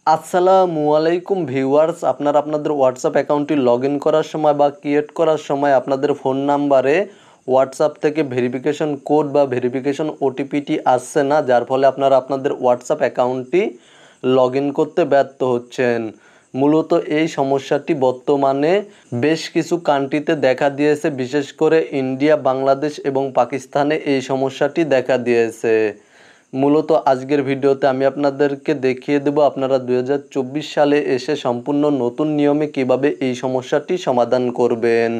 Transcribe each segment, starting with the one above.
আসসালামু আলাইকুম ভিউয়ার্স, আপনারা আপনাদের হোয়াটসঅ্যাপ অ্যাকাউন্টটি লগ ইন করার সময় বা ক্রিয়েট করার সময় আপনাদের ফোন নাম্বারে হোয়াটসঅ্যাপ থেকে ভেরিফিকেশন কোড বা ভেরিফিকেশন ওটিপিটি আসছে না, যার ফলে আপনারা আপনাদের হোয়াটসঅ্যাপ অ্যাকাউন্টটি লগ ইন করতে ব্যর্থ হচ্ছেন। মূলত এই সমস্যাটি বর্তমানে বেশ কিছু কান্ট্রিতে দেখা দিয়েছে, বিশেষ করে ইন্ডিয়া, বাংলাদেশ এবং পাকিস্তানে এই সমস্যাটি দেখা দিয়েছে। মূলত আজকের ভিডিওতে আমি আপনাদেরকে দেখিয়ে দেব আপনারা 2024 সালে এসে সম্পূর্ণ নতুন নিয়মে কিভাবে এই সমস্যাটি সমাধান করবেন।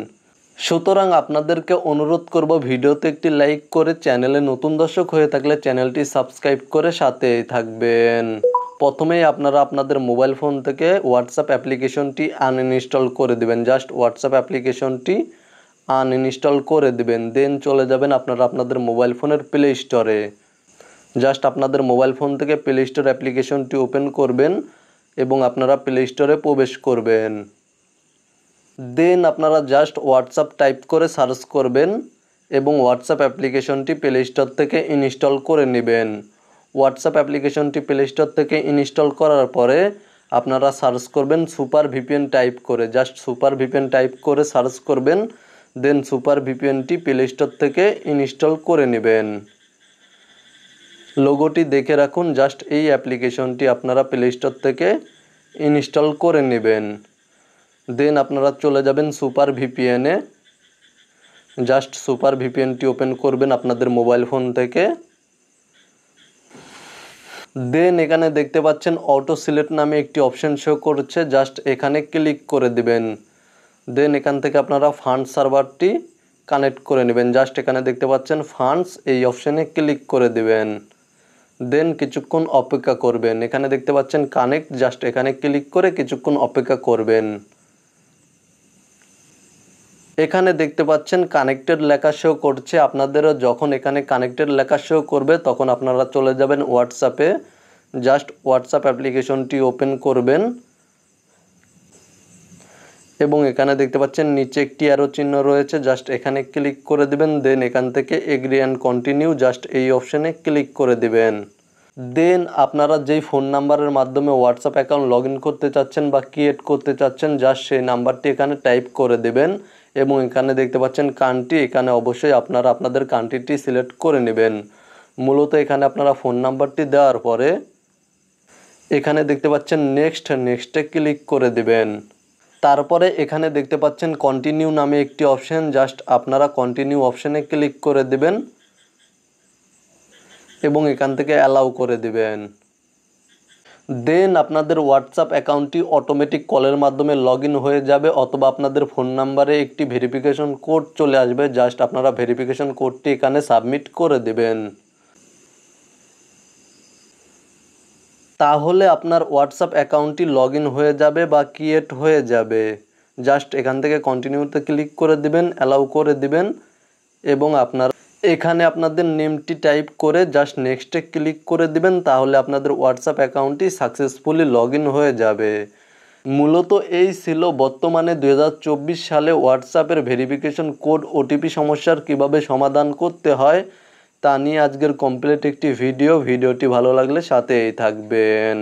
সুতরাং আপনাদেরকে অনুরোধ করব ভিডিওতে একটি লাইক করে, চ্যানেলে নতুন দর্শক হয়ে থাকলে চ্যানেলটি সাবস্ক্রাইব করে সাথেই থাকবেন। প্রথমেই আপনারা আপনাদের মোবাইল ফোন থেকে হোয়াটসঅ্যাপ অ্যাপ্লিকেশনটি আনইনস্টল করে দিবেন। জাস্ট হোয়াটসঅ্যাপ অ্যাপ্লিকেশনটি আনইনস্টল করে দিবেন, দেন চলে যাবেন আপনারা আপনাদের মোবাইল ফোনের প্লে স্টোরে। জাস্ট আপনাদের মোবাইল ফোন থেকে প্লে স্টোর অ্যাপ্লিকেশনটি ওপেন করবেন এবং আপনারা প্লে স্টোরে প্রবেশ করবেন। দেন আপনারা জাস্ট হোয়াটসঅ্যাপ টাইপ করে সার্চ করবেন এবং হোয়াটসঅ্যাপ অ্যাপ্লিকেশনটি প্লে স্টোর থেকে ইনস্টল করে নেবেন। হোয়াটসঅ্যাপ অ্যাপ্লিকেশনটি প্লে স্টোর থেকে ইনস্টল করার পরে আপনারা সার্চ করবেন সুপার ভিপিএন টাইপ করে। জাস্ট সুপার ভিপিএন টাইপ করে সার্চ করবেন, দেন সুপার ভিপিএনটি প্লে স্টোর থেকে ইনস্টল করে নেবেন। লোগোটি দেখে রাখুন, জাস্ট এই অ্যাপ্লিকেশনটি আপনারা প্লে স্টোর থেকে ইনস্টল করে নেবেন। দেন আপনারা চলে যাবেন সুপার ভিপিএনে। জাস্ট সুপার ভিপিএনটি ওপেন করবেন আপনাদের মোবাইল ফোন থেকে। দেন এখানে দেখতে পাচ্ছেন অটো সিলেক্ট নামে একটি অপশন শো করছে, জাস্ট এখানে ক্লিক করে দিবেন। দেন এখান থেকে আপনারা ফান্ড সার্ভারটি কানেক্ট করে নেবেন। জাস্ট এখানে দেখতে পাচ্ছেন ফান্ডস, এই অপশানে ক্লিক করে দিবেন। দেন কিছুক্ষণ অপেক্ষা করবেন। এখানে দেখতে পাচ্ছেন কানেক্ট, জাস্ট এখানে ক্লিক করে কিছুক্ষণ অপেক্ষা করবেন। এখানে দেখতে পাচ্ছেন কানেক্টেড লেখা শো করছে। আপনাদেরও যখন এখানে কানেক্টেড লেখা শো করবে তখন আপনারা চলে যাবেন হোয়াটসঅ্যাপে। জাস্ট হোয়াটসঅ্যাপ অ্যাপ্লিকেশনটি ওপেন করবেন এবং এখানে দেখতে পাচ্ছেন নিচে একটি অ্যারো চিহ্ন রয়েছে, জাস্ট এখানে ক্লিক করে দিবেন। দেন এখান থেকে এগ্রি অ্যান্ড কন্টিনিউ, জাস্ট এই অপশানে ক্লিক করে দিবেন। দেন আপনারা যেই ফোন নাম্বারের মাধ্যমে হোয়াটসঅ্যাপ অ্যাকাউন্ট লগ ইন করতে চাচ্ছেন বা ক্রিয়েট করতে চাচ্ছেন, জাস্ট সেই নাম্বারটি এখানে টাইপ করে দেবেন এবং এখানে দেখতে পাচ্ছেন কান্ট্রি, এখানে অবশ্যই আপনারা আপনাদের কান্ট্রিটি সিলেক্ট করে নেবেন। মূলত এখানে আপনারা ফোন নাম্বারটি দেওয়ার পরে এখানে দেখতে পাচ্ছেন নেক্সটে ক্লিক করে দেবেন। তারপরে এখানে দেখতে পাচ্ছেন কন্টিনিউ নামে একটি অপশান, জাস্ট আপনারা কন্টিনিউ অপশানে ক্লিক করে দেবেন এবং এখান থেকে অ্যালাউ করে দিবেন। দেন আপনাদের হোয়াটসঅ্যাপ অ্যাকাউন্টটি অটোমেটিক কলের মাধ্যমে লগ ইন হয়ে যাবে, অথবা আপনাদের ফোন নাম্বারে একটি ভেরিফিকেশন কোড চলে আসবে। জাস্ট আপনারা ভেরিফিকেশন কোডটি এখানে সাবমিট করে দেবেন। তাহলে আপনার হোয়াটসঅ্যাপ অ্যাকাউন্টটি লগ ইন হয়ে যাবে বা ক্রিয়েট হয়ে যাবে। জাস্ট এখান থেকে কন্টিনিউতে ক্লিক করে দিবেন, অ্যালাউ করে দিবেন এবং আপনারা এখানে আপনাদের নেমটি টাইপ করে জাস্ট নেক্সটে ক্লিক করে দিবেন। তাহলে আপনাদের হোয়াটসঅ্যাপ অ্যাকাউন্টটি সাকসেসফুলি লগ ইন হয়ে যাবে। মূলত এই ছিল বর্তমানে 2024 সালে হোয়াটসঅ্যাপের ভেরিফিকেশন কোড ওটিপি সমস্যার কিভাবে সমাধান করতে হয় তা নিয়ে আজকের কমপ্লিট একটি ভিডিওটি ভালো লাগলে সাথেই থাকবেন।